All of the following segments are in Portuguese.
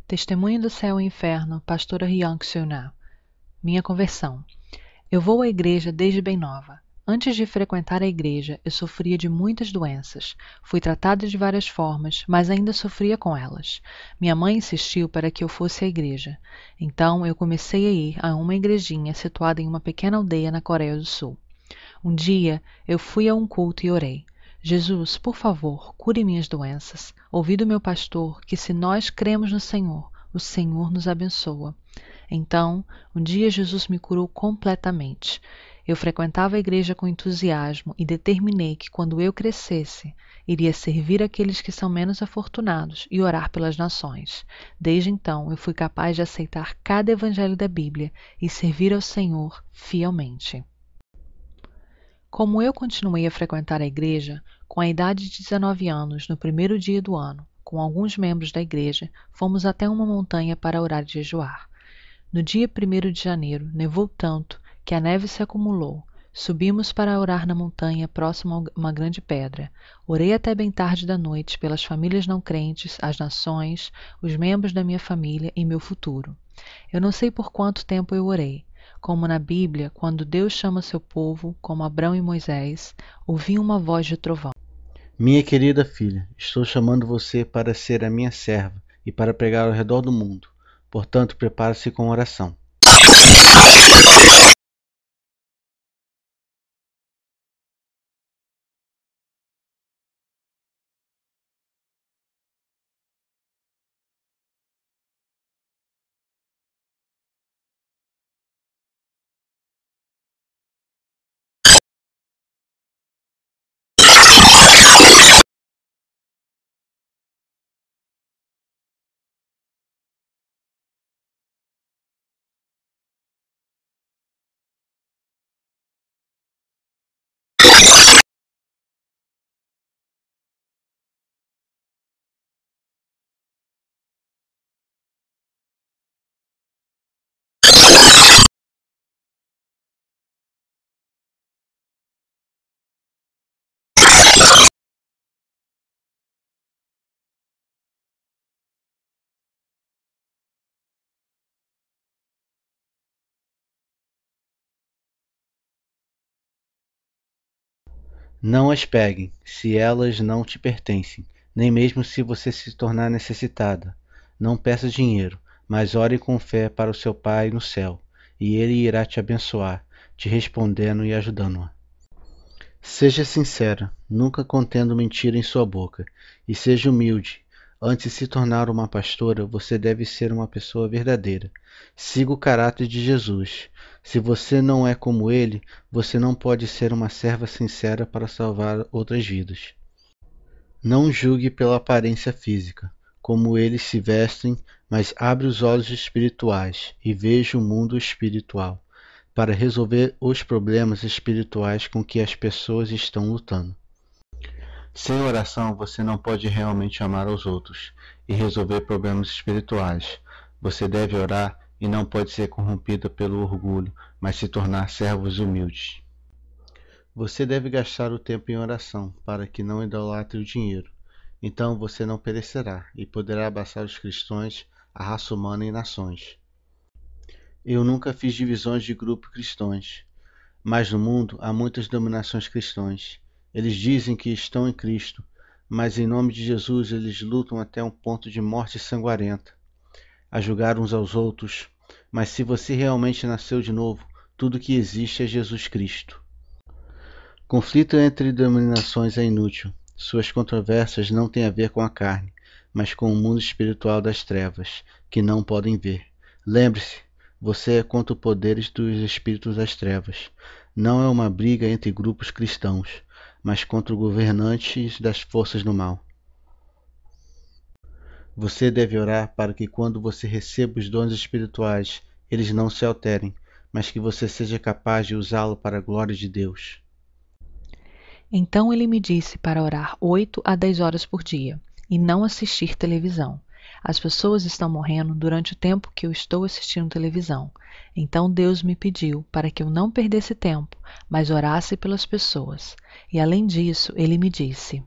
Testemunho do Céu e Inferno, Pastora Hyung Soo Na. Minha conversão. Eu vou à igreja desde bem nova. Antes de frequentar a igreja, eu sofria de muitas doenças. Fui tratada de várias formas, mas ainda sofria com elas. Minha mãe insistiu para que eu fosse à igreja. Então, eu comecei a ir a uma igrejinha situada em uma pequena aldeia na Coreia do Sul. Um dia, eu fui a um culto e orei. Jesus, por favor, cure minhas doenças. Ouvi do meu pastor que se nós cremos no Senhor, o Senhor nos abençoa. Então, um dia Jesus me curou completamente. Eu frequentava a igreja com entusiasmo e determinei que quando eu crescesse, iria servir aqueles que são menos afortunados e orar pelas nações. Desde então, eu fui capaz de aceitar cada evangelho da Bíblia e servir ao Senhor fielmente. Como eu continuei a frequentar a igreja, com a idade de 19 anos, no primeiro dia do ano, com alguns membros da igreja, fomos até uma montanha para orar e jejuar. No dia 1º de janeiro, nevou tanto que a neve se acumulou. Subimos para orar na montanha próximo a uma grande pedra. Orei até bem tarde da noite pelas famílias não crentes, as nações, os membros da minha família e meu futuro. Eu não sei por quanto tempo eu orei. Como na Bíblia, quando Deus chama seu povo, como Abrão e Moisés, ouvi uma voz de trovão. Minha querida filha, estou chamando você para ser a minha serva e para pregar ao redor do mundo. Portanto, prepare-se com oração. Não as peguem, se elas não te pertencem, nem mesmo se você se tornar necessitada. Não peça dinheiro, mas ore com fé para o seu Pai no céu, e Ele irá te abençoar, te respondendo e ajudando-a. Seja sincera, nunca contendo mentira em sua boca, e seja humilde. Antes de se tornar uma pastora, você deve ser uma pessoa verdadeira. Siga o caráter de Jesus. Se você não é como ele, você não pode ser uma serva sincera para salvar outras vidas. Não julgue pela aparência física, como eles se vestem, mas abre os olhos espirituais e veja o mundo espiritual, para resolver os problemas espirituais com que as pessoas estão lutando. Sem oração, você não pode realmente amar aos outros e resolver problemas espirituais. Você deve orar e não pode ser corrompida pelo orgulho, mas se tornar servos humildes. Você deve gastar o tempo em oração, para que não idolatre o dinheiro. Então você não perecerá e poderá abraçar os cristãos, a raça humana e nações. Eu nunca fiz divisões de grupos cristãos, mas no mundo há muitas denominações cristãs. Eles dizem que estão em Cristo, mas em nome de Jesus eles lutam até um ponto de morte sanguinolenta, a julgar uns aos outros. Mas se você realmente nasceu de novo, tudo que existe é Jesus Cristo. Conflito entre denominações é inútil. Suas controvérsias não têm a ver com a carne, mas com o mundo espiritual das trevas, que não podem ver. Lembre-se, você é contra os poderes dos espíritos das trevas. Não é uma briga entre grupos cristãos, mas contra os governantes das forças do mal. Você deve orar para que quando você receba os dons espirituais, eles não se alterem, mas que você seja capaz de usá-lo para a glória de Deus. Então ele me disse para orar 8 a 10 horas por dia e não assistir televisão. As pessoas estão morrendo durante o tempo que eu estou assistindo televisão. Então Deus me pediu para que eu não perdesse tempo, mas orasse pelas pessoas. E além disso, ele me disse: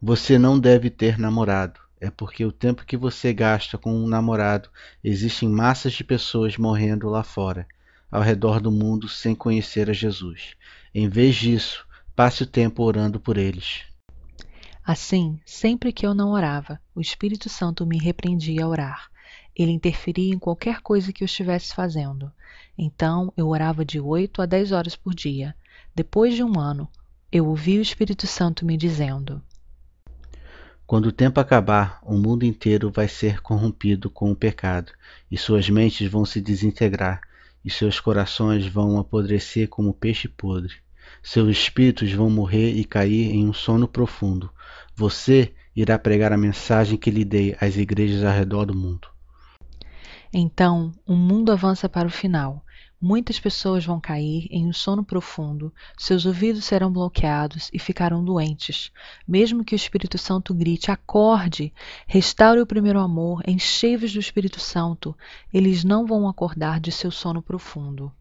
Você não deve ter namorado. é porque o tempo que você gasta com um namorado, existem massas de pessoas morrendo lá fora, ao redor do mundo, sem conhecer a Jesus. Em vez disso, passe o tempo orando por eles. Assim, sempre que eu não orava, o Espírito Santo me repreendia a orar. Ele interferia em qualquer coisa que eu estivesse fazendo. Então, eu orava de 8 a 10 horas por dia. Depois de um ano, eu ouvi o Espírito Santo me dizendo: Quando o tempo acabar, o mundo inteiro vai ser corrompido com o pecado, e suas mentes vão se desintegrar, e seus corações vão apodrecer como peixe podre. Seus espíritos vão morrer e cair em um sono profundo. Você irá pregar a mensagem que lhe dei às igrejas ao redor do mundo. Então, o mundo avança para o final. Muitas pessoas vão cair em um sono profundo, seus ouvidos serão bloqueados e ficarão doentes. Mesmo que o Espírito Santo grite: acorde, restaure o primeiro amor, enchei-vos do Espírito Santo, eles não vão acordar de seu sono profundo.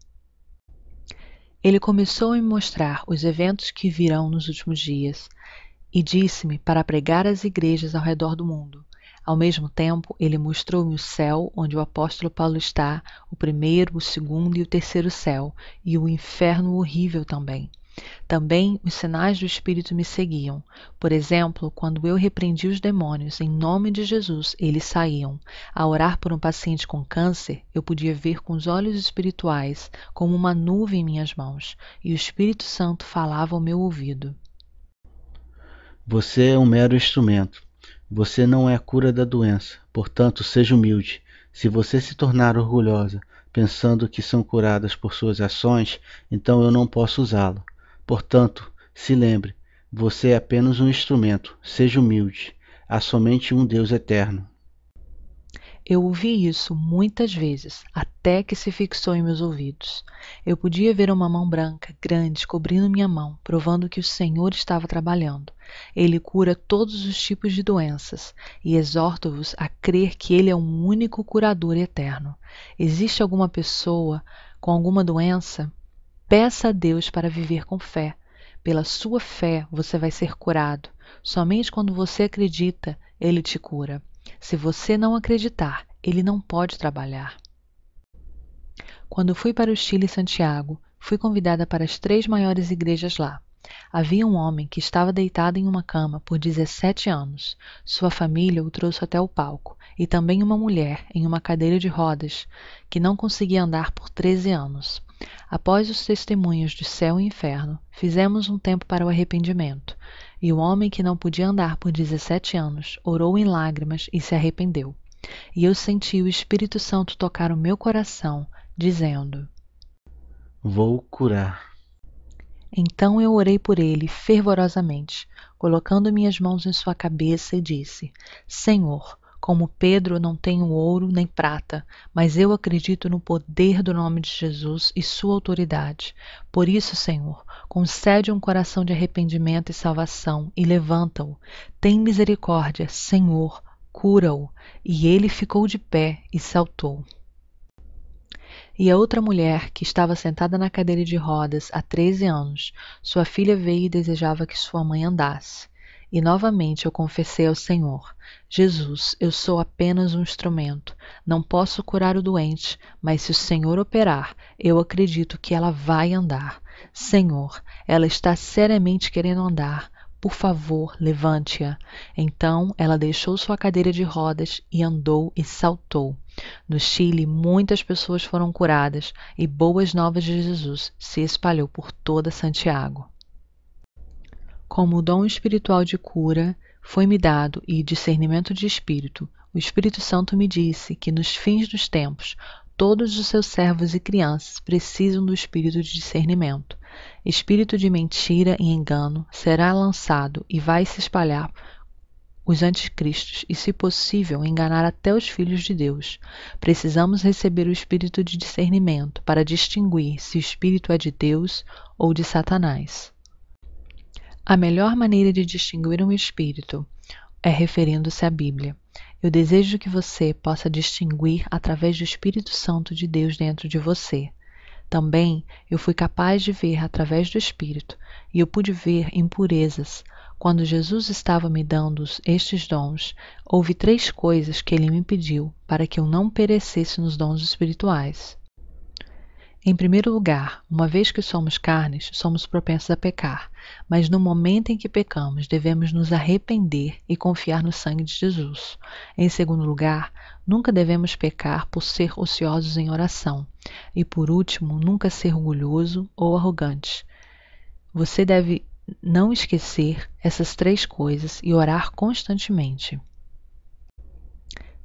Ele começou a me mostrar os eventos que virão nos últimos dias e disse-me para pregar às igrejas ao redor do mundo. Ao mesmo tempo, ele mostrou-me o céu onde o apóstolo Paulo está, o primeiro, o segundo e o terceiro céu, e o inferno horrível também. Também os sinais do Espírito me seguiam. Por exemplo, quando eu repreendi os demônios, em nome de Jesus, eles saíam. Ao orar por um paciente com câncer, eu podia ver com os olhos espirituais, como uma nuvem em minhas mãos, e o Espírito Santo falava ao meu ouvido. Você é um mero instrumento. Você não é a cura da doença, portanto, seja humilde. Se você se tornar orgulhosa, pensando que são curadas por suas ações, então eu não posso usá-lo. Portanto, se lembre, você é apenas um instrumento. Seja humilde. Há somente um Deus eterno. Eu ouvi isso muitas vezes, até que se fixou em meus ouvidos. Eu podia ver uma mão branca, grande, cobrindo minha mão, provando que o Senhor estava trabalhando. Ele cura todos os tipos de doenças, e exorto-vos a crer que Ele é um único curador eterno. Existe alguma pessoa com alguma doença? Peça a Deus para viver com fé. Pela sua fé, você vai ser curado. Somente quando você acredita, Ele te cura. Se você não acreditar, ele não pode trabalhar. Quando fui para o Chile e Santiago, fui convidada para as 3 maiores igrejas lá. Havia um homem que estava deitado em uma cama por 17 anos. Sua família o trouxe até o palco, e também uma mulher em uma cadeira de rodas, que não conseguia andar por 13 anos. Após os testemunhos de céu e inferno, fizemos um tempo para o arrependimento. E o homem que não podia andar por 17 anos orou em lágrimas e se arrependeu. E eu senti o Espírito Santo tocar o meu coração, dizendo: Vou curar. Então eu orei por ele fervorosamente, colocando minhas mãos em sua cabeça e disse: Senhor, como Pedro, não tenho ouro nem prata, mas eu acredito no poder do nome de Jesus e sua autoridade. Por isso, Senhor, concede um coração de arrependimento e salvação e levanta-o. Tem misericórdia, Senhor, cura-o. E ele ficou de pé e saltou. E a outra mulher, que estava sentada na cadeira de rodas há 13 anos, sua filha veio e desejava que sua mãe andasse. E novamente eu confessei ao Senhor: Jesus, eu sou apenas um instrumento. Não posso curar o doente, mas se o Senhor operar, eu acredito que ela vai andar. Senhor, ela está seriamente querendo andar. Por favor, levante-a. Então ela deixou sua cadeira de rodas e andou e saltou. No Chile, muitas pessoas foram curadas e boas novas de Jesus se espalhou por toda Santiago. Como o dom espiritual de cura foi-me dado e discernimento de espírito, o Espírito Santo me disse que nos fins dos tempos todos os seus servos e crianças precisam do espírito de discernimento. Espírito de mentira e engano será lançado e vai se espalhar os anticristos e, se possível, enganar até os filhos de Deus. Precisamos receber o espírito de discernimento para distinguir se o espírito é de Deus ou de Satanás. A melhor maneira de distinguir um espírito é referindo-se à Bíblia. Eu desejo que você possa distinguir através do Espírito Santo de Deus dentro de você. Também eu fui capaz de ver através do Espírito, e eu pude ver impurezas, Quando Jesus estava me dando estes dons, houve 3 coisas que ele me pediu para que eu não perecesse nos dons espirituais. Em primeiro lugar, uma vez que somos carnes, somos propensos a pecar, mas no momento em que pecamos, devemos nos arrepender e confiar no sangue de Jesus. Em segundo lugar, nunca devemos pecar por ser ociosos em oração. E por último, nunca ser orgulhoso ou arrogante. Você deve não esquecer essas 3 coisas e orar constantemente.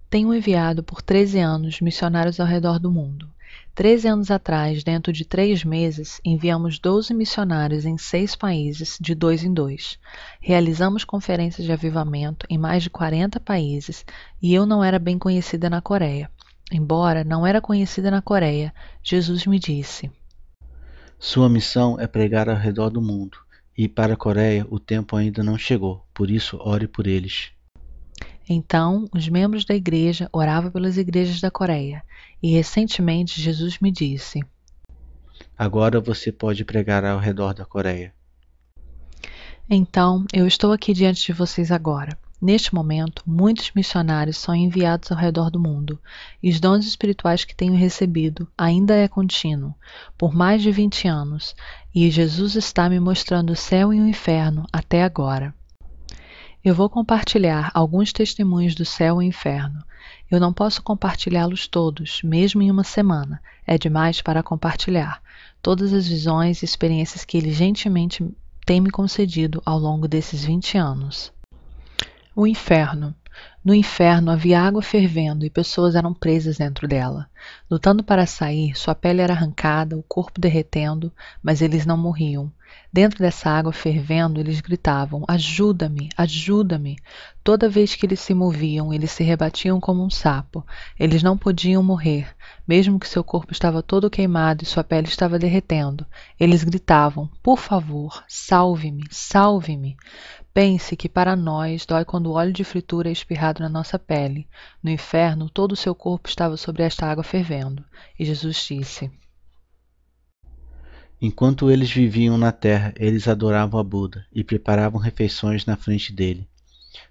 Tenho enviado por 13 anos missionários ao redor do mundo. 13 anos atrás, dentro de 3 meses, enviamos 12 missionários em 6 países, de 2 em 2. Realizamos conferências de avivamento em mais de 40 países e eu não era bem conhecida na Coreia. Embora não era conhecida na Coreia, Jesus me disse: Sua missão é pregar ao redor do mundo, e para a Coreia o tempo ainda não chegou, por isso ore por eles. Então, os membros da igreja oravam pelas igrejas da Coreia, e recentemente Jesus me disse: Agora você pode pregar ao redor da Coreia. Então, eu estou aqui diante de vocês agora. Neste momento, muitos missionários são enviados ao redor do mundo, e os dons espirituais que tenho recebido ainda é contínuo, por mais de 20 anos, e Jesus está me mostrando o céu e o inferno até agora. Eu vou compartilhar alguns testemunhos do céu e inferno. Eu não posso compartilhá-los todos, mesmo em uma semana. É demais para compartilhar. Todas as visões e experiências que ele gentilmente tem me concedido ao longo desses 20 anos. O inferno. No inferno havia água fervendo e pessoas eram presas dentro dela. Lutando para sair, sua pele era arrancada, o corpo derretendo, mas eles não morriam. Dentro dessa água fervendo, eles gritavam: ajuda-me, ajuda-me. Toda vez que eles se moviam, eles se rebatiam como um sapo. Eles não podiam morrer, mesmo que seu corpo estava todo queimado e sua pele estava derretendo. Eles gritavam: por favor, salve-me, salve-me. Pense que para nós dói quando o óleo de fritura é espirrado na nossa pele. No inferno, todo o seu corpo estava sobre esta água fervendo. E Jesus disse: Enquanto eles viviam na terra, eles adoravam a Buda e preparavam refeições na frente dele,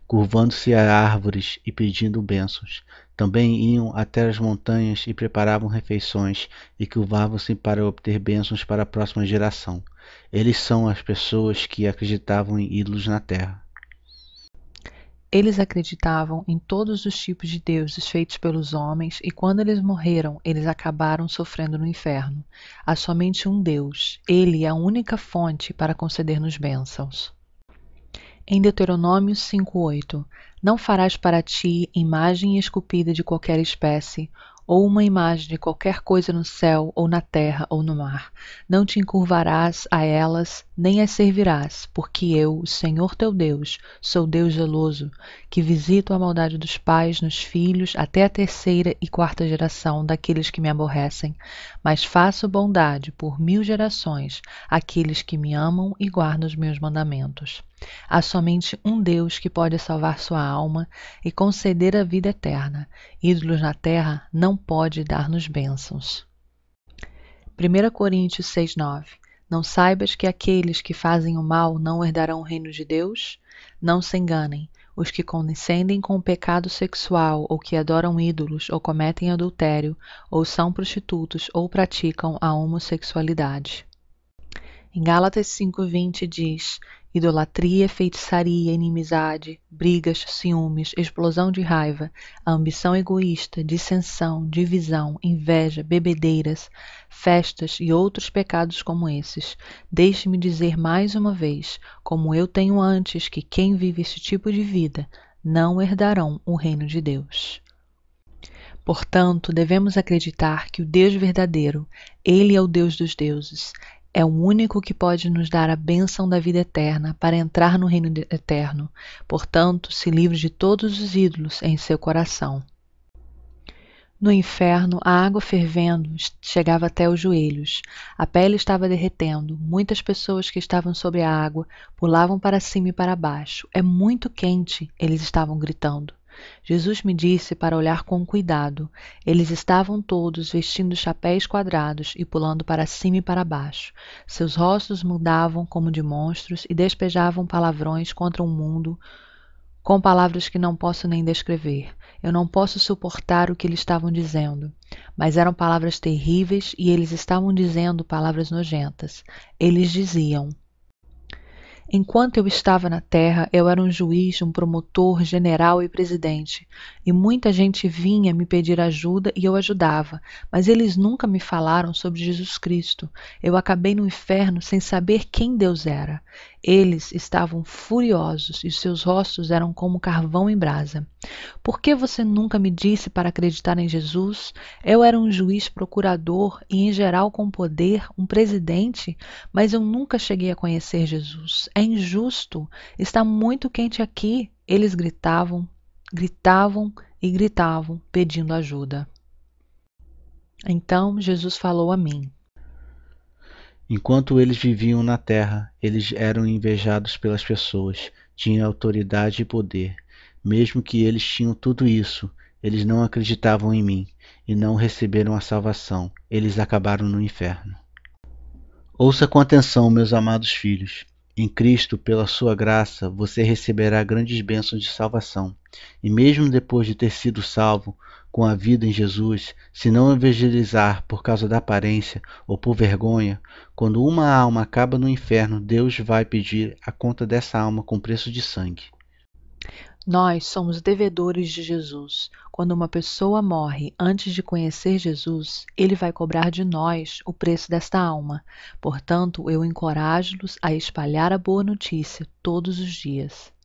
curvando-se a árvores e pedindo bênçãos. Também iam até as montanhas e preparavam refeições e curvavam-se para obter bênçãos para a próxima geração. Eles são as pessoas que acreditavam em ídolos na terra. Eles acreditavam em todos os tipos de deuses feitos pelos homens e quando eles morreram, eles acabaram sofrendo no inferno. Há somente um Deus. Ele é a única fonte para conceder-nos bênçãos. Em Deuteronômio 5:8, não farás para ti imagem esculpida de qualquer espécie, ou uma imagem de qualquer coisa no céu, ou na terra, ou no mar. Não te encurvarás a elas, nem as servirás, porque eu, o Senhor teu Deus, sou Deus zeloso, que visito a maldade dos pais nos filhos até a 3ª e 4ª geração daqueles que me aborrecem, mas faço bondade por 1000 gerações àqueles que me amam e guardam os meus mandamentos. Há somente um Deus que pode salvar sua alma e conceder a vida eterna. Ídolos na terra não pode dar-nos bênçãos. 1 Coríntios 6:9. Não saibas que aqueles que fazem o mal não herdarão o reino de Deus? Não se enganem. Os que condescendem com o pecado sexual, ou que adoram ídolos, ou cometem adultério, ou são prostitutos, ou praticam a homossexualidade. Em Gálatas 5:20 diz: idolatria, feitiçaria, inimizade, brigas, ciúmes, explosão de raiva, ambição egoísta, dissensão, divisão, inveja, bebedeiras, festas e outros pecados como esses. Deixe-me dizer mais uma vez, como eu tenho antes, que quem vive esse tipo de vida não herdarão o reino de Deus. Portanto, devemos acreditar que o Deus verdadeiro, Ele é o Deus dos deuses, é o único que pode nos dar a bênção da vida eterna para entrar no reino eterno. Portanto, se livre de todos os ídolos em seu coração. No inferno, a água fervendo chegava até os joelhos. A pele estava derretendo. Muitas pessoas que estavam sobre a água pulavam para cima e para baixo. É muito quente, eles estavam gritando. Jesus me disse para olhar com cuidado. Eles estavam todos vestindo chapéus quadrados e pulando para cima e para baixo. Seus rostos mudavam como de monstros e despejavam palavrões contra o mundo com palavras que não posso nem descrever. Eu não posso suportar o que eles estavam dizendo, mas eram palavras terríveis e eles estavam dizendo palavras nojentas. Eles diziam: enquanto eu estava na terra, eu era um juiz, um promotor, general e presidente, e muita gente vinha me pedir ajuda e eu ajudava, mas eles nunca me falaram sobre Jesus Cristo. Eu acabei no inferno sem saber quem Deus era. Eles estavam furiosos e seus rostos eram como carvão em brasa. Por que você nunca me disse para acreditar em Jesus? Eu era um juiz procurador e, em geral, com poder, um presidente, mas eu nunca cheguei a conhecer Jesus. É injusto. Está muito quente aqui. Eles gritavam, gritavam e gritavam, pedindo ajuda. Então Jesus falou a mim: Enquanto eles viviam na terra, eles eram invejados pelas pessoas, tinham autoridade e poder. Mesmo que eles tinham tudo isso, eles não acreditavam em mim e não receberam a salvação. Eles acabaram no inferno. Ouça com atenção, meus amados filhos. Em Cristo, pela sua graça, você receberá grandes bênçãos de salvação. E mesmo depois de ter sido salvo com a vida em Jesus, se não evangelizar por causa da aparência ou por vergonha, quando uma alma acaba no inferno, Deus vai pedir a conta dessa alma com preço de sangue. Nós somos devedores de Jesus. Quando uma pessoa morre antes de conhecer Jesus, ele vai cobrar de nós o preço desta alma. Portanto, eu encorajo-los a espalhar a boa notícia todos os dias.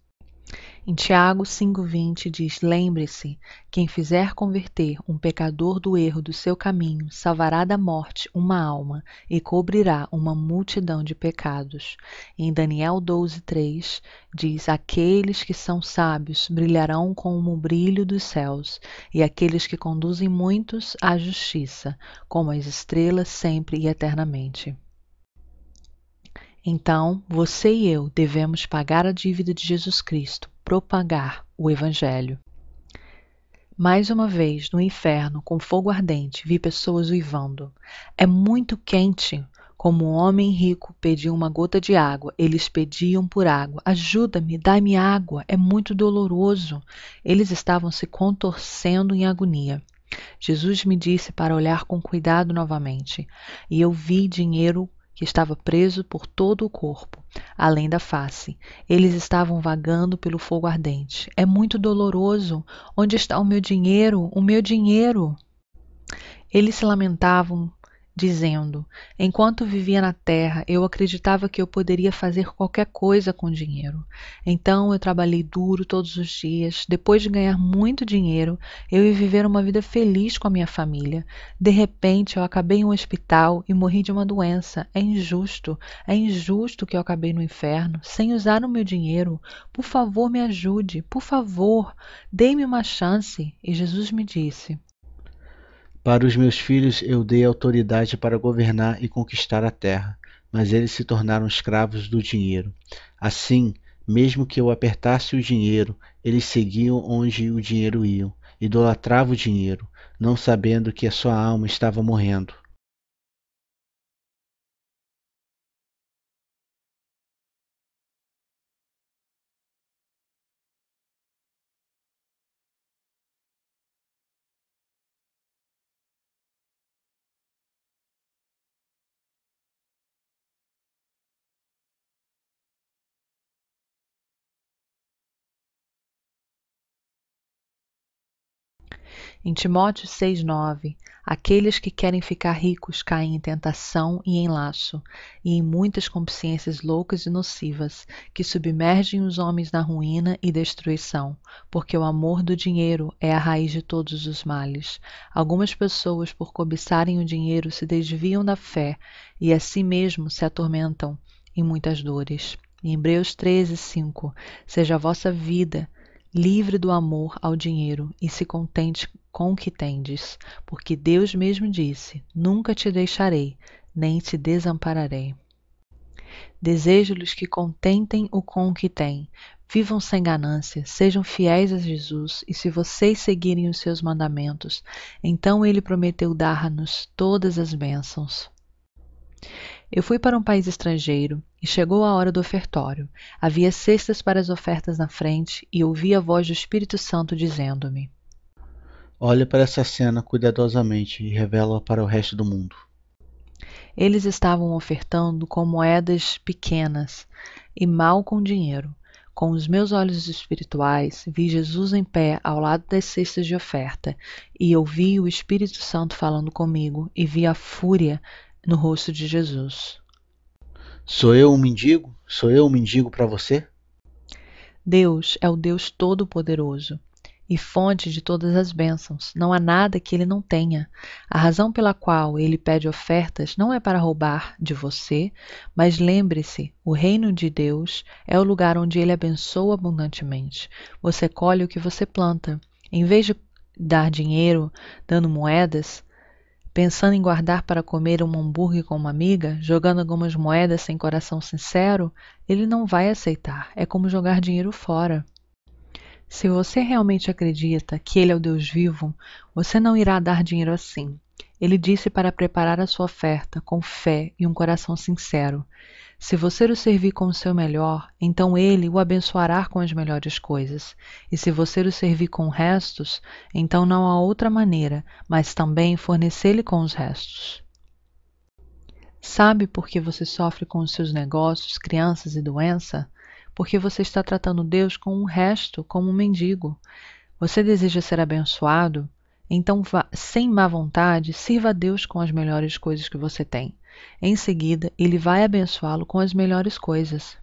Em Tiago 5,20 diz: lembre-se, quem fizer converter um pecador do erro do seu caminho, salvará da morte uma alma e cobrirá uma multidão de pecados. Em Daniel 12,3 diz: aqueles que são sábios brilharão como o brilho dos céus, e aqueles que conduzem muitos à justiça, como as estrelas sempre e eternamente. Então, você e eu devemos pagar a dívida de Jesus Cristo, propagar o Evangelho. Mais uma vez, no inferno, com fogo ardente, vi pessoas uivando. É muito quente. Como um homem rico pediu uma gota de água, eles pediam por água. Ajuda-me, dai-me água. É muito doloroso. Eles estavam se contorcendo em agonia. Jesus me disse para olhar com cuidado novamente, e eu vi dinheiro que estava preso por todo o corpo, além da face. Eles estavam vagando pelo fogo ardente. É muito doloroso. Onde está o meu dinheiro? O meu dinheiro! Eles se lamentavam, dizendo: enquanto vivia na terra, eu acreditava que eu poderia fazer qualquer coisa com dinheiro. Então eu trabalhei duro todos os dias. Depois de ganhar muito dinheiro, eu ia viver uma vida feliz com a minha família. De repente, eu acabei em um hospital e morri de uma doença. É injusto. É injusto que eu acabei no inferno, sem usar o meu dinheiro. Por favor, me ajude. Por favor, dê-me uma chance. E Jesus me disse: Para os meus filhos eu dei autoridade para governar e conquistar a terra, mas eles se tornaram escravos do dinheiro. Assim, mesmo que eu apertasse o dinheiro, eles seguiam onde o dinheiro ia, idolatravam o dinheiro, não sabendo que a sua alma estava morrendo. Em Timóteo 6,9, aqueles que querem ficar ricos caem em tentação e em laço, e em muitas consciências loucas e nocivas, que submergem os homens na ruína e destruição, porque o amor do dinheiro é a raiz de todos os males. Algumas pessoas, por cobiçarem o dinheiro, se desviam da fé e a si mesmos se atormentam em muitas dores. Em Hebreus 13,5, seja a vossa vida livre do amor ao dinheiro e se contente com o que tendes, porque Deus mesmo disse: nunca te deixarei, nem te desampararei. Desejo-lhes que contentem o com o que têm, Vivam sem ganância, sejam fiéis a Jesus, e se vocês seguirem os seus mandamentos, então ele prometeu dar-nos todas as bênçãos. Eu fui para um país estrangeiro e chegou a hora do ofertório. Havia cestas para as ofertas na frente e ouvi a voz do Espírito Santo dizendo-me: Olhe para essa cena cuidadosamente e revela-a para o resto do mundo. Eles estavam ofertando com moedas pequenas e mal com dinheiro. Com os meus olhos espirituais, vi Jesus em pé ao lado das cestas de oferta e ouvi o Espírito Santo falando comigo e vi a fúria no rosto de Jesus. Sou eu um mendigo? Sou eu um mendigo para você? Deus é o Deus Todo-Poderoso e fonte de todas as bênçãos. Não há nada que ele não tenha. A razão pela qual ele pede ofertas não é para roubar de você, mas lembre-se, o reino de Deus é o lugar onde ele abençoa abundantemente. Você colhe o que você planta. Em vez de dar dinheiro, dando moedas, pensando em guardar para comer um hambúrguer com uma amiga, jogando algumas moedas sem coração sincero, ele não vai aceitar. É como jogar dinheiro fora. Se você realmente acredita que Ele é o Deus vivo, você não irá dar dinheiro assim. Ele disse para preparar a sua oferta com fé e um coração sincero. Se você o servir com o seu melhor, então Ele o abençoará com as melhores coisas. E se você o servir com restos, então não há outra maneira, mas também fornecer-lhe com os restos. Sabe por que você sofre com os seus negócios, crianças e doença? Porque você está tratando Deus com um resto, como um mendigo. Você deseja ser abençoado? Então, sem má vontade, sirva a Deus com as melhores coisas que você tem. Em seguida, Ele vai abençoá-lo com as melhores coisas.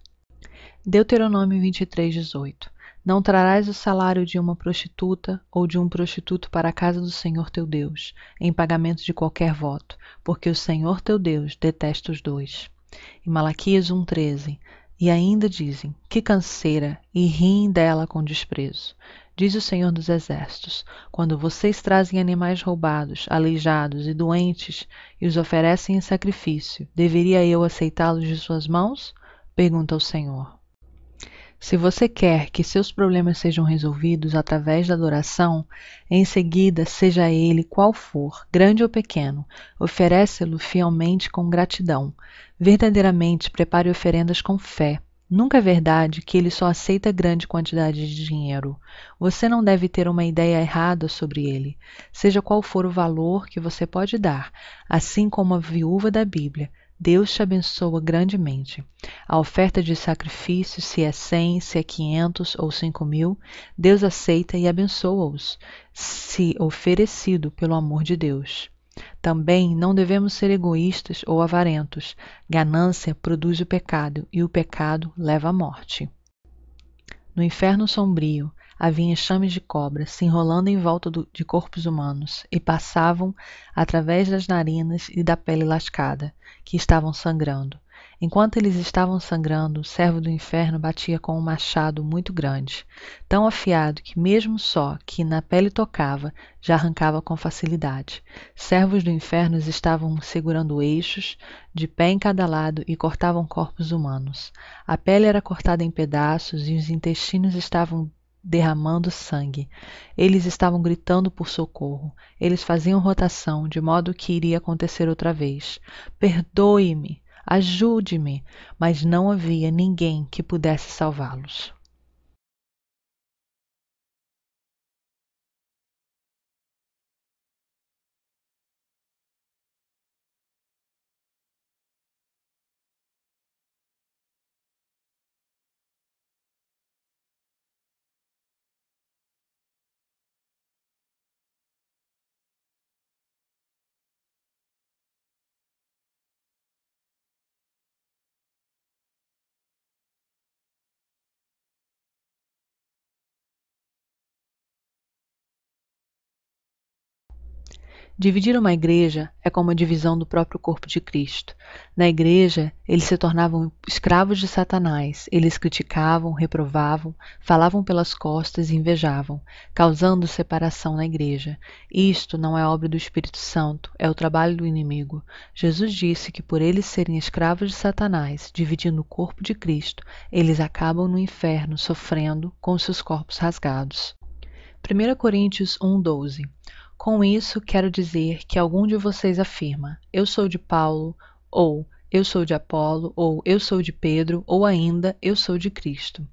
Deuteronômio 23:18. Não trarás o salário de uma prostituta ou de um prostituto para a casa do Senhor teu Deus, em pagamento de qualquer voto, porque o Senhor teu Deus detesta os dois. Em Malaquias 1:13. E ainda dizem: que canseira, e riem dela com desprezo. Diz o Senhor dos Exércitos: quando vocês trazem animais roubados, aleijados e doentes e os oferecem em sacrifício, deveria eu aceitá-los de suas mãos? Pergunta o Senhor. Se você quer que seus problemas sejam resolvidos através da adoração, em seguida, seja ele qual for, grande ou pequeno, oferece-lo fielmente com gratidão. Verdadeiramente, prepare oferendas com fé. Nunca é verdade que ele só aceita grande quantidade de dinheiro. Você não deve ter uma ideia errada sobre ele, seja qual for o valor que você pode dar, assim como a viúva da Bíblia. Deus te abençoa grandemente. A oferta de sacrifício, se é 100, se é 500 ou 5.000, Deus aceita e abençoa-os, se oferecido pelo amor de Deus. Também não devemos ser egoístas ou avarentos. Ganância produz o pecado e o pecado leva à morte. No inferno sombrio, havia enxames de cobras se enrolando em volta de corpos humanos e passavam através das narinas e da pele lascada, que estavam sangrando. Enquanto eles estavam sangrando, o servo do inferno batia com um machado muito grande, tão afiado que mesmo só que na pele tocava, já arrancava com facilidade. Servos do inferno estavam segurando eixos, de pé em cada lado, e cortavam corpos humanos. A pele era cortada em pedaços e os intestinos estavam derramando sangue. Eles estavam gritando por socorro. Eles faziam rotação, de modo que iria acontecer outra vez. Perdoe-me, ajude-me, mas não havia ninguém que pudesse salvá-los. Dividir uma igreja é como a divisão do próprio corpo de Cristo. Na igreja, eles se tornavam escravos de Satanás. Eles criticavam, reprovavam, falavam pelas costas e invejavam, causando separação na igreja. Isto não é obra do Espírito Santo, é o trabalho do inimigo. Jesus disse que por eles serem escravos de Satanás, dividindo o corpo de Cristo, eles acabam no inferno sofrendo com seus corpos rasgados. 1 Coríntios 1:12. Com isso, quero dizer que algum de vocês afirma: eu sou de Paulo, ou eu sou de Apolo, ou eu sou de Pedro, ou ainda eu sou de Cristo.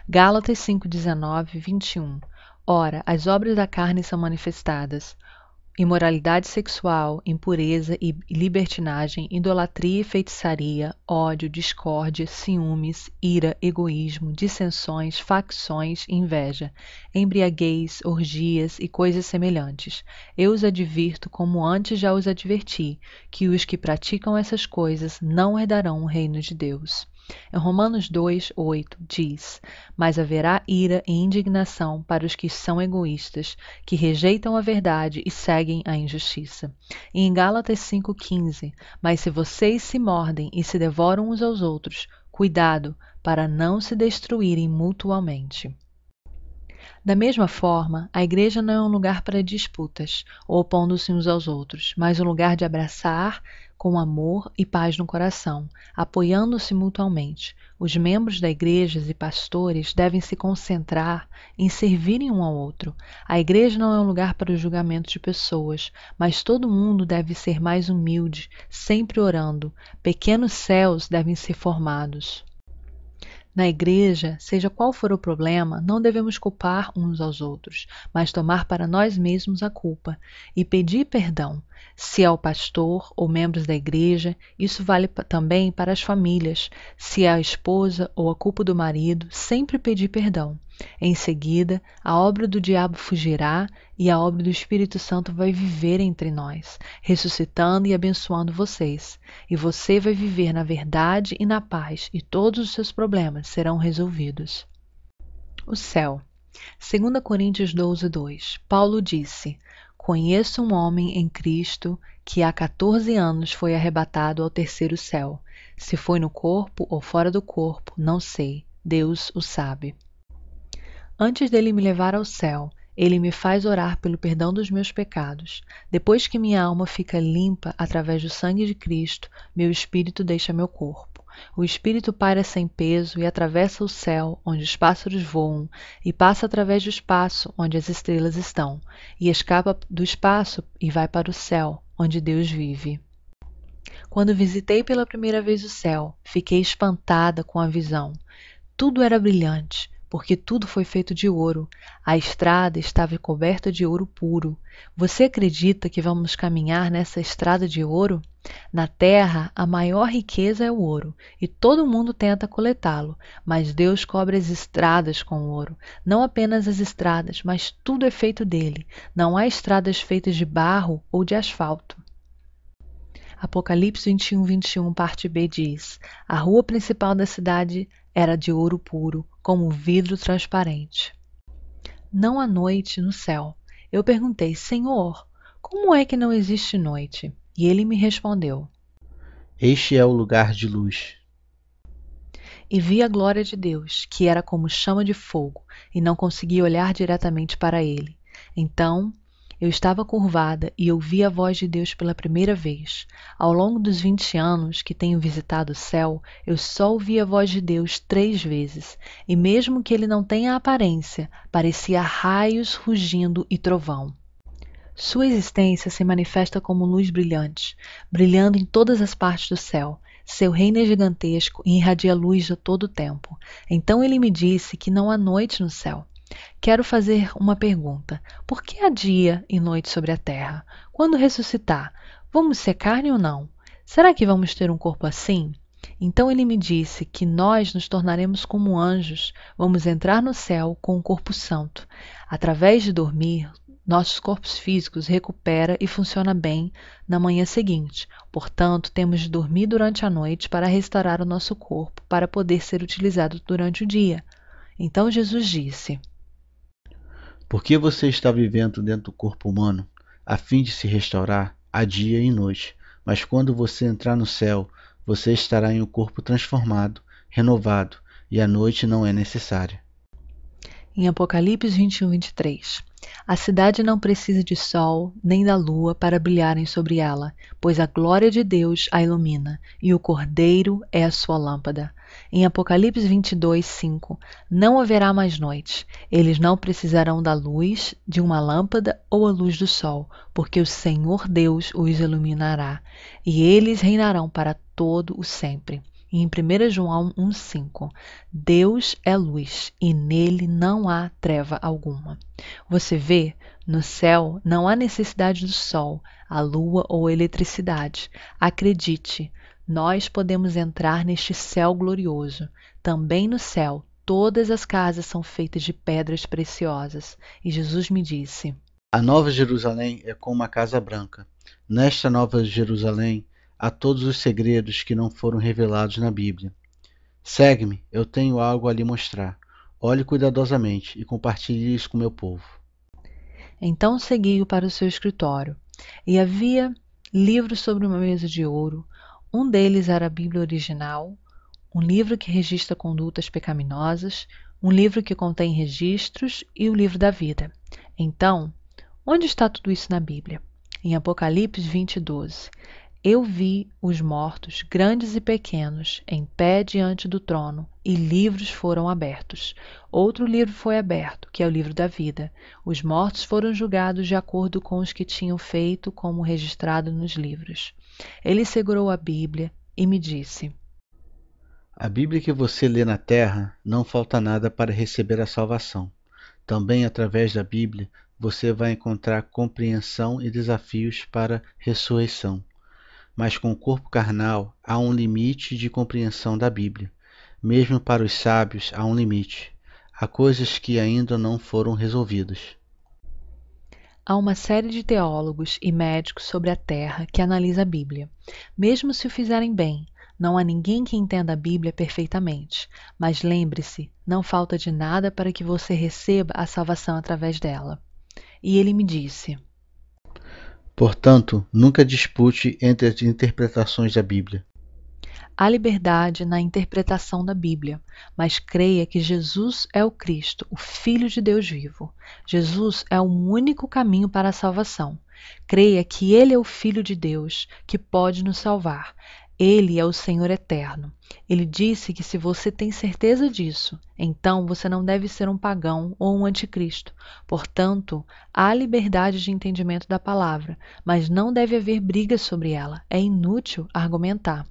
Gálatas 5:19, 21. Ora, as obras da carne são manifestadas: imoralidade sexual, impureza e libertinagem, idolatria e feitiçaria, ódio, discórdia, ciúmes, ira, egoísmo, dissensões, facções, inveja, embriaguez, orgias e coisas semelhantes. Eu os advirto, como antes já os adverti, que os que praticam essas coisas não herdarão o reino de Deus. Em Romanos 2:8 diz: mas haverá ira e indignação para os que são egoístas, que rejeitam a verdade e seguem a injustiça. E em Gálatas 5:15: mas se vocês se mordem e se devoram uns aos outros, cuidado para não se destruírem mutuamente. Da mesma forma, a igreja não é um lugar para disputas, opondo-se uns aos outros, mas um lugar de abraçar com amor e paz no coração, apoiando-se mutuamente. Os membros da igreja e pastores devem se concentrar em servirem um ao outro. A igreja não é um lugar para o julgamento de pessoas, mas todo mundo deve ser mais humilde, sempre orando. Pequenos céus devem ser formados. Na igreja, seja qual for o problema, não devemos culpar uns aos outros, mas tomar para nós mesmos a culpa e pedir perdão. Se é o pastor ou membros da igreja, isso vale também para as famílias. Se é a esposa ou a culpa do marido, sempre pedir perdão. Em seguida, a obra do diabo fugirá e a obra do Espírito Santo vai viver entre nós, ressuscitando e abençoando vocês. E você vai viver na verdade e na paz, e todos os seus problemas serão resolvidos. O céu. 2 Coríntios 12:2. Paulo disse: conheço um homem em Cristo que há 14 anos foi arrebatado ao terceiro céu. Se foi no corpo ou fora do corpo, não sei. Deus o sabe. Antes dele me levar ao céu, ele me faz orar pelo perdão dos meus pecados. Depois que minha alma fica limpa através do sangue de Cristo, meu espírito deixa meu corpo. O espírito paira sem peso e atravessa o céu, onde os pássaros voam, e passa através do espaço, onde as estrelas estão, e escapa do espaço e vai para o céu, onde Deus vive. Quando visitei pela primeira vez o céu, fiquei espantada com a visão. Tudo era brilhante, porque tudo foi feito de ouro. A estrada estava coberta de ouro puro. Você acredita que vamos caminhar nessa estrada de ouro? Na terra, a maior riqueza é o ouro, e todo mundo tenta coletá-lo, mas Deus cobre as estradas com ouro. Não apenas as estradas, mas tudo é feito dele. Não há estradas feitas de barro ou de asfalto. Apocalipse 21:21, parte B diz: a rua principal da cidade era de ouro puro, como vidro transparente. Não há noite no céu. Eu perguntei: Senhor, como é que não existe noite? E ele me respondeu: Este é o lugar de luz. E vi a glória de Deus, que era como chama de fogo, e não conseguia olhar diretamente para ele. Então eu estava curvada e ouvi a voz de Deus pela primeira vez. Ao longo dos 20 anos que tenho visitado o céu, eu só ouvi a voz de Deus 3 vezes. E mesmo que ele não tenha aparência, parecia raios rugindo e trovão. Sua existência se manifesta como luz brilhante, brilhando em todas as partes do céu. Seu reino é gigantesco e irradia luz a todo o tempo. Então ele me disse que não há noite no céu. Quero fazer uma pergunta. Por que há dia e noite sobre a terra? Quando ressuscitar, vamos ser carne ou não? Será que vamos ter um corpo assim? Então ele me disse que nós nos tornaremos como anjos, vamos entrar no céu com um corpo santo. Através de dormir, nossos corpos físicos recupera e funciona bem na manhã seguinte. Portanto, temos de dormir durante a noite para restaurar o nosso corpo, para poder ser utilizado durante o dia. Então Jesus disse: Por que você está vivendo dentro do corpo humano? a fim de se restaurar a dia e noite. Mas quando você entrar no céu, você estará em um corpo transformado, renovado, e a noite não é necessária. Em Apocalipse 21:23. A cidade não precisa de sol nem da lua para brilharem sobre ela, pois a glória de Deus a ilumina, e o Cordeiro é a sua lâmpada. Em Apocalipse 22:5. Não haverá mais noite. Eles não precisarão da luz de uma lâmpada ou a luz do sol, porque o Senhor Deus os iluminará, e eles reinarão para todo o sempre. Em 1 João 1,5, Deus é luz e nele não há treva alguma. Você vê, no céu não há necessidade do sol, a lua ou eletricidade. Acredite, nós podemos entrar neste céu glorioso. Também no céu, todas as casas são feitas de pedras preciosas. E Jesus me disse: A Nova Jerusalém é como uma casa branca. Nesta Nova Jerusalém há todos os segredos que não foram revelados na Bíblia. Segue-me, eu tenho algo a lhe mostrar. Olhe cuidadosamente e compartilhe isso com meu povo. Então segui-o para o seu escritório. E havia livros sobre uma mesa de ouro. Um deles era a Bíblia original, um livro que registra condutas pecaminosas, um livro que contém registros e o livro da vida. Então, onde está tudo isso na Bíblia? Em Apocalipse 20:12. Eu vi os mortos, grandes e pequenos, em pé diante do trono, e livros foram abertos. Outro livro foi aberto, que é o livro da vida. Os mortos foram julgados de acordo com os que tinham feito como registrado nos livros. Ele segurou a Bíblia e me disse: A Bíblia que você lê na terra não falta nada para receber a salvação. Também através da Bíblia você vai encontrar compreensão e desafios para a ressurreição. Mas com o corpo carnal há um limite de compreensão da Bíblia. Mesmo para os sábios há um limite. Há coisas que ainda não foram resolvidas. Há uma série de teólogos e médicos sobre a Terra que analisa a Bíblia. Mesmo se o fizerem bem, não há ninguém que entenda a Bíblia perfeitamente. Mas lembre-se, não falta de nada para que você receba a salvação através dela. E ele me disse: Portanto, nunca dispute entre as interpretações da Bíblia. há liberdade na interpretação da Bíblia, mas creia que Jesus é o Cristo, o Filho de Deus vivo. Jesus é o único caminho para a salvação. Creia que Ele é o Filho de Deus, que pode nos salvar. Ele é o Senhor eterno. Ele disse que se você tem certeza disso, então você não deve ser um pagão ou um anticristo. Portanto, há liberdade de entendimento da palavra, mas não deve haver briga sobre ela. É inútil argumentar.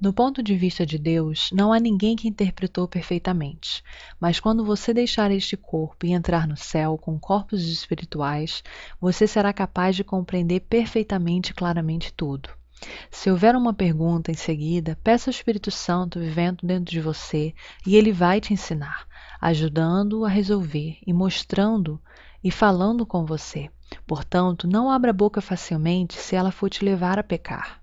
Do ponto de vista de Deus, não há ninguém que interpretou perfeitamente. Mas quando você deixar este corpo e entrar no céu com corpos espirituais, você será capaz de compreender perfeitamente e claramente tudo. Se houver uma pergunta em seguida, peça ao Espírito Santo vivendo dentro de você e ele vai te ensinar, ajudando-o a resolver e mostrando e falando com você. Portanto, não abra a boca facilmente se ela for te levar a pecar.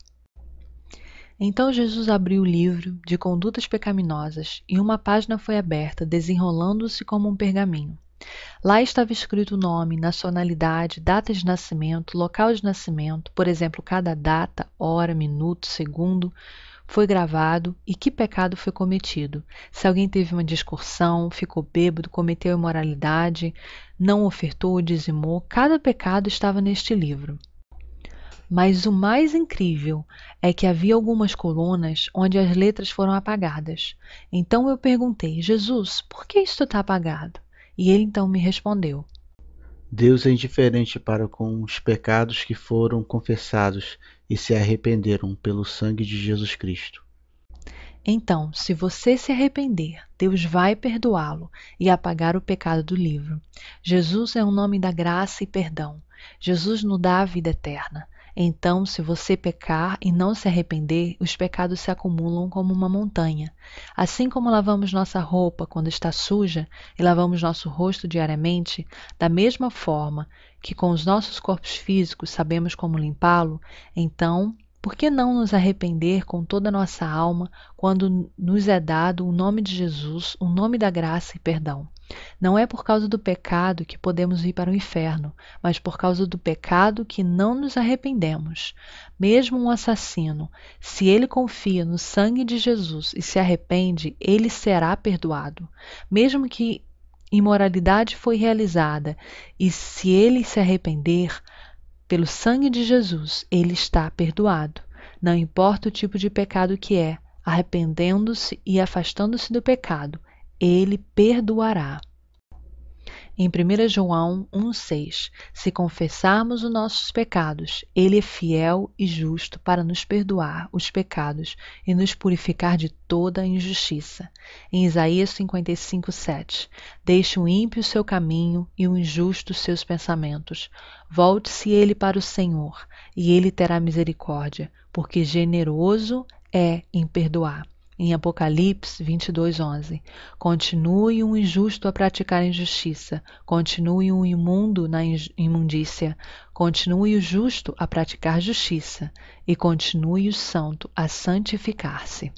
Então Jesus abriu o livro de condutas pecaminosas e uma página foi aberta, desenrolando-se como um pergaminho. Lá estava escrito o nome, nacionalidade, data de nascimento, local de nascimento, por exemplo, cada data, hora, minuto, segundo foi gravado e que pecado foi cometido. Se alguém teve uma discussão, ficou bêbado, cometeu imoralidade, não ofertou ou dizimou, cada pecado estava neste livro. Mas o mais incrível é que havia algumas colunas onde as letras foram apagadas. Então eu perguntei: Jesus, por que isto está apagado? E ele então me respondeu: Deus é indiferente para com os pecados que foram confessados e se arrependeram pelo sangue de Jesus Cristo. Então, se você se arrepender, Deus vai perdoá-lo e apagar o pecado do livro. Jesus é o nome da graça e perdão. Jesus nos dá a vida eterna. Então, se você pecar e não se arrepender, os pecados se acumulam como uma montanha. Assim como lavamos nossa roupa quando está suja e lavamos nosso rosto diariamente, da mesma forma que com os nossos corpos físicos sabemos como limpá-lo, então, por que não nos arrepender com toda a nossa alma quando nos é dado o nome de Jesus, o nome da graça e perdão? Não é por causa do pecado que podemos ir para o inferno, mas por causa do pecado que não nos arrependemos. Mesmo um assassino, se ele confia no sangue de Jesus e se arrepende, ele será perdoado. Mesmo que imoralidade foi realizada e se ele se arrepender, pelo sangue de Jesus, ele está perdoado. Não importa o tipo de pecado que é, arrependendo-se e afastando-se do pecado, ele perdoará. Em 1 João 1,6, se confessarmos os nossos pecados, ele é fiel e justo para nos perdoar os pecados e nos purificar de toda a injustiça. Em Isaías 55,7, deixe o ímpio seu caminho e o injusto seus pensamentos. Volte-se ele para o Senhor, e ele terá misericórdia, porque generoso é em perdoar. Em Apocalipse 22:11, continue um injusto a praticar injustiça, continue um imundo na imundícia, continue o justo a praticar justiça, e continue o santo a santificar-se.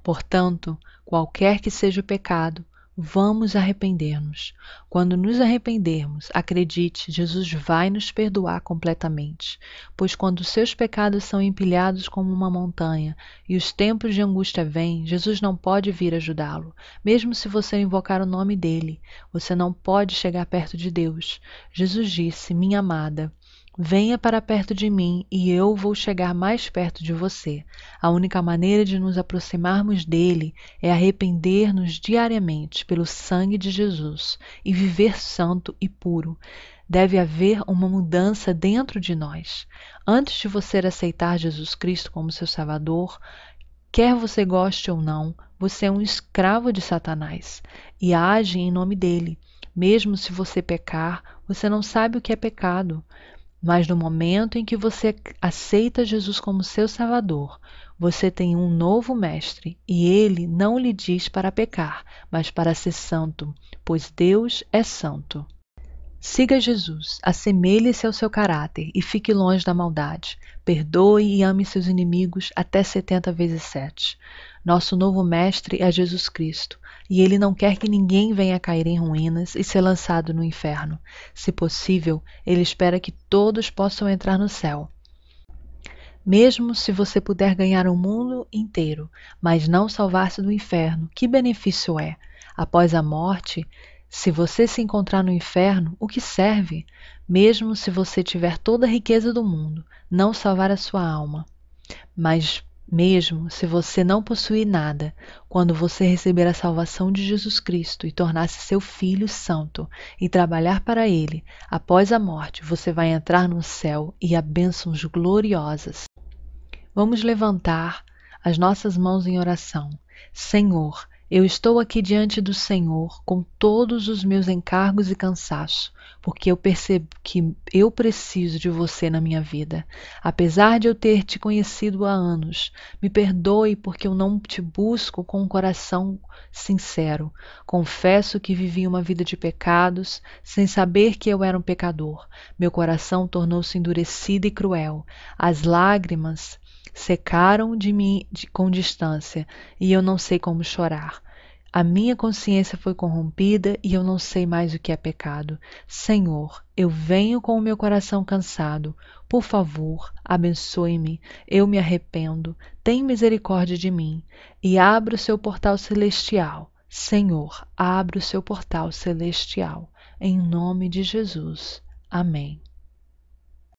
Portanto, qualquer que seja o pecado, vamos arrepender-nos. Quando nos arrependermos, acredite, Jesus vai nos perdoar completamente, pois quando os seus pecados são empilhados como uma montanha e os tempos de angústia vêm, Jesus não pode vir ajudá-lo. Mesmo se você invocar o nome dele, você não pode chegar perto de Deus. Jesus disse: minha amada, venha para perto de mim e eu vou chegar mais perto de você. A única maneira de nos aproximarmos dele é arrepender-nos diariamente pelo sangue de Jesus e viver santo e puro. Deve haver uma mudança dentro de nós. Antes de você aceitar Jesus Cristo como seu Salvador, quer você goste ou não, você é um escravo de Satanás e age em nome dele. Mesmo se você pecar, você não sabe o que é pecado. Mas no momento em que você aceita Jesus como seu Salvador, você tem um novo mestre e ele não lhe diz para pecar, mas para ser santo, pois Deus é santo. Siga Jesus, assemelhe-se ao seu caráter e fique longe da maldade. Perdoe e ame seus inimigos até 70 vezes 7. Nosso novo mestre é Jesus Cristo, e ele não quer que ninguém venha cair em ruínas e ser lançado no inferno. Se possível, ele espera que todos possam entrar no céu. Mesmo se você puder ganhar o mundo inteiro, mas não salvar-se do inferno, que benefício é? Após a morte, se você se encontrar no inferno, o que serve? Mesmo se você tiver toda a riqueza do mundo, não salvar a sua alma. Mas mesmo se você não possuir nada, quando você receber a salvação de Jesus Cristo e tornar-se seu Filho Santo e trabalhar para Ele, após a morte você vai entrar no céu e há bênçãos gloriosas. Vamos levantar as nossas mãos em oração. Senhor, eu estou aqui diante do Senhor com todos os meus encargos e cansaço, porque eu percebo que eu preciso de você na minha vida. Apesar de eu ter te conhecido há anos, me perdoe porque eu não te busco com um coração sincero. Confesso que vivi uma vida de pecados, sem saber que eu era um pecador. Meu coração tornou-se endurecido e cruel. As lágrimas secaram de mim com distância, e eu não sei como chorar. A minha consciência foi corrompida e eu não sei mais o que é pecado. Senhor, eu venho com o meu coração cansado. Por favor, abençoe-me. Eu me arrependo. Tem misericórdia de mim. E abra o seu portal celestial. Senhor, abra o seu portal celestial. Em nome de Jesus. Amém.